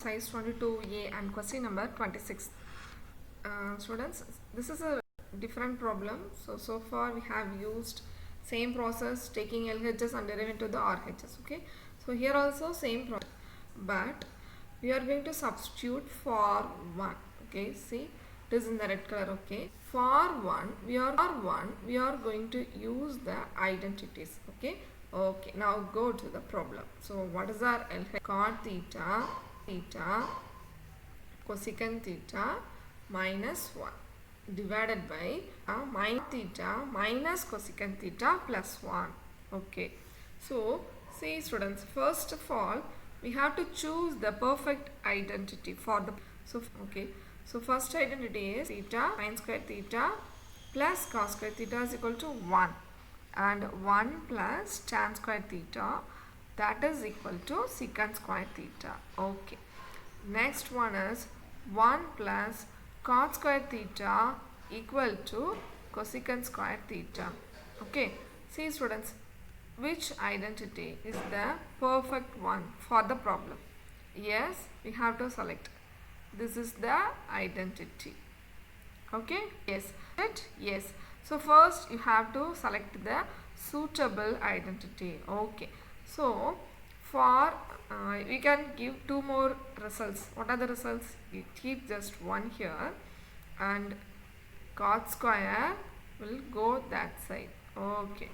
Size 22A and question number 26. Students, this is a different problem. So far we have used same process taking LHS and deriving to the RHS. Okay. So here also same process, but we are going to substitute for 1. Okay. See, it is in the red color. Okay. For 1, we are going to use the identities. Okay. Okay. Now go to the problem. So what is our LHS? Cot theta cosecant theta minus 1 divided by minus theta minus cosecant theta plus 1. Okay. So, see students, first of all, we have to choose the perfect identity for the, so first identity is theta sin square theta plus cos square theta is equal to 1, and 1 plus tan square theta, that is equal to secant square theta. Okay. Next one is 1 plus cot square theta equal to cosecant square theta. Okay. See students, which identity is the perfect one for the problem? Yes, we have to select. This is the identity. Okay. Yes. So first you have to select the suitable identity. Okay. So for we can give two more results. What are the results? You keep just one here, and cot square will go that side. Okay.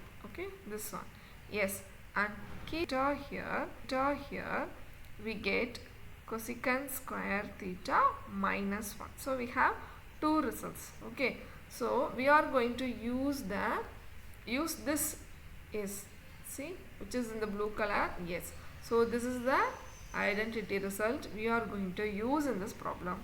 This one. Yes, and keep theta here. We get cosecant square theta minus 1. So we have two results. Okay. So we are going to use this is, see, which is in the blue color. Yes. So this is the identity result we are going to use in this problem.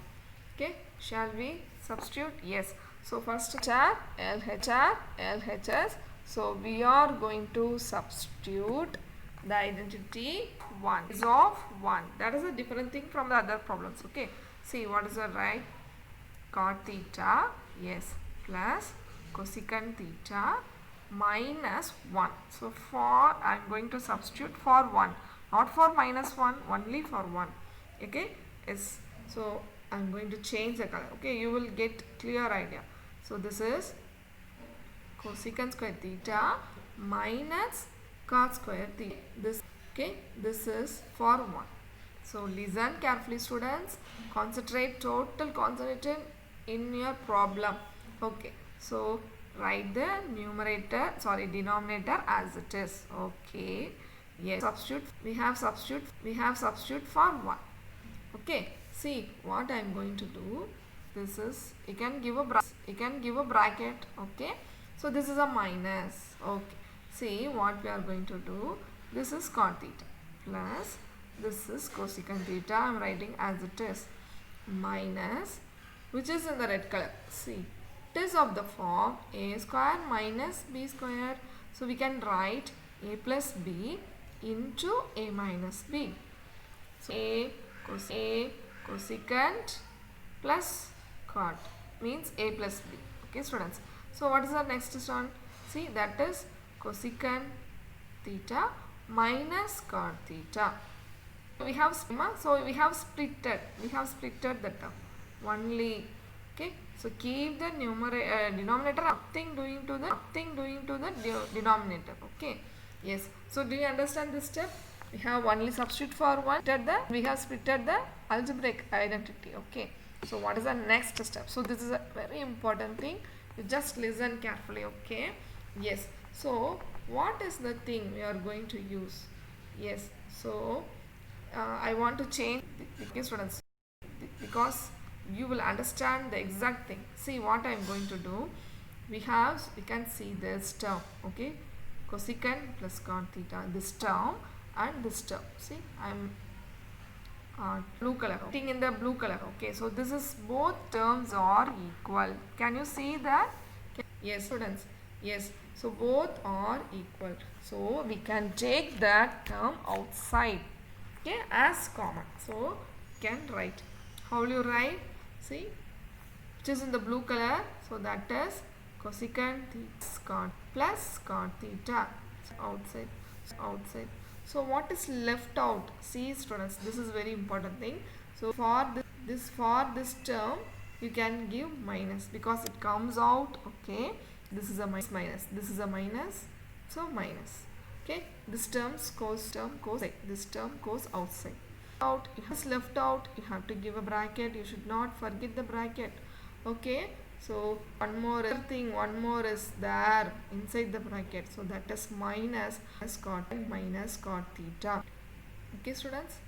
Okay. Shall we substitute? Yes. So first LHS. So we are going to substitute the identity 1 is of 1. That is a different thing from the other problems. Okay. See what is the right? Cot theta, yes, plus cosecant theta minus 1. So for I am going to substitute for 1, not for minus 1, only for 1. Okay. Yes. So I am going to change the color. Okay. You will get clear idea. So this is cosecant square theta minus cot square theta. This is for 1. So listen carefully students. Total concentrate in your problem. Okay. So write the denominator as it is. Okay. Yes. We have substitute for 1. Okay. See what I am going to do. This is, you can give a bracket. Okay. So this is a minus. Okay. See what we are going to do. This is cot theta plus this is cosecant theta. I am writing as it is, minus, which is in the red color. See, it is of the form a square minus b square. So we can write a plus b into a minus b. So a cosecant plus cot means a plus b. Okay students. So what is the next one? See, that is cosecant theta minus cot theta. We have splitted the term only. Okay. So keep the denominator nothing doing to the denominator. Okay. Yes. So do you understand this step? We have only substitute for 1. We have splitted the algebraic identity. Okay. So what is the next step? So this is a very important thing. You just listen carefully. Okay. Yes. So what is the thing we are going to use? Yes. So I want to change the students because you will understand the exact thing. See what I am going to do. We can see this term. Okay. Cosecant plus cot theta. This term and this term. See, I am blue color. In the blue color. Okay. So this is, both terms are equal. Can you see that? Yes students. Yes. So both are equal. So we can take that term outside. Okay, as common. So can write. How will you write? See, which is in the blue color. So that is cosecant theta plus cot theta. Outside. So what is left out? See students, this is very important thing. So for this term you can give minus because it comes out. Okay, this is a minus, this is a minus, so minus. Okay, this term goes outside, this term goes outside. Out, it has left out, you have to give a bracket. You should not forget the bracket. Okay, so one more is there inside the bracket, so that is minus cot theta. Okay students,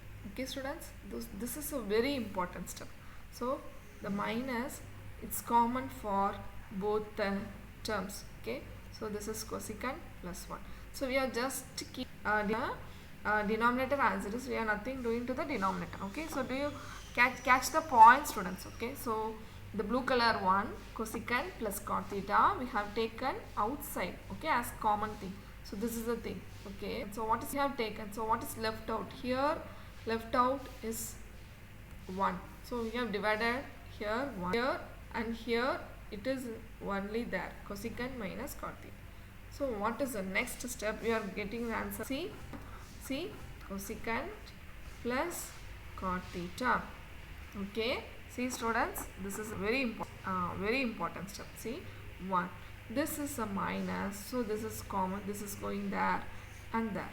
this is a very important step. So the minus, it's common for both the terms. Okay, so this is cosecant plus 1. So we are just keep denominator as it is. We are nothing doing to the denominator. Okay, so do you catch the point, students? Okay, so the blue color one, cosecant plus cot theta, we have taken outside, okay, as common thing. So this is the thing. Okay, so what is we have taken? So what is left out here? Left out is 1. So we have divided here 1 here, and here it is only there, cosecant minus cot theta. So what is the next step? We are getting the answer. See, cosecant plus cot theta. Okay, see students, this is a very important step. See, 1, this is a minus, so this is common, this is going there and there.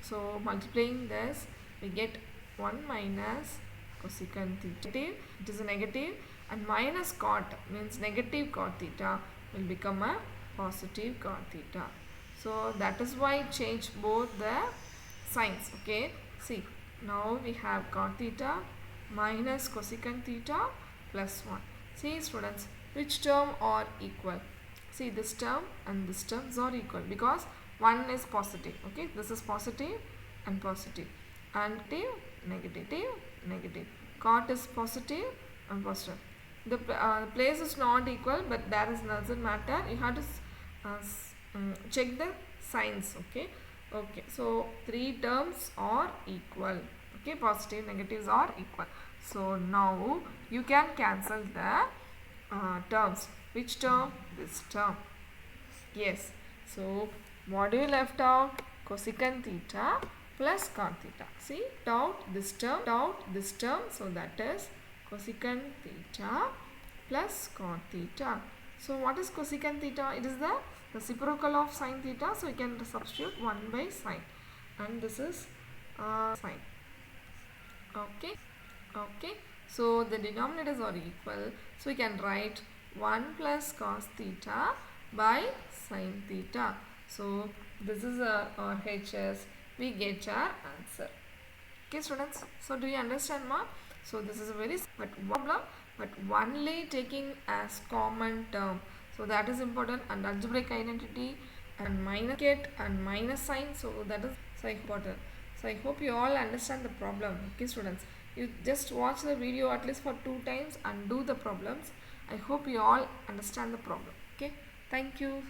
So multiplying this, we get 1 minus cosecant theta. It is a negative, and minus cot means negative cot theta will become a positive cot theta. So that is why change both the signs. Okay, see, now we have cot theta minus cosecant theta plus 1. See students, which term are equal? See, this term and this terms are equal because 1 is positive. Okay, this is positive and positive, and negative. Cot is positive and positive. The place is not equal, but that is doesn't matter. You have to check the signs. Okay, so 3 terms are equal. Okay, positive, negatives are equal. So now you can cancel the terms. Which term? This term. Yes. So what do you left out? Cosecant theta plus cot theta. See, out this term, so that is cosecant theta plus cot theta. So what is cosecant theta? It is the reciprocal of sin theta, so we can substitute 1 by sin, and this is sin. Okay, so the denominators are equal, so we can write 1 plus cos theta by sin theta. So this is our HS. We get our answer. Okay students, so do you understand ma? So this is a very problem, but only taking as common term, so that is important, and algebraic identity and minus bracket and minus sign, so that is so important. So I hope you all understand the problem. Okay students, you just watch the video at least for 2 times and do the problems. I hope you all understand the problem. Okay, thank you.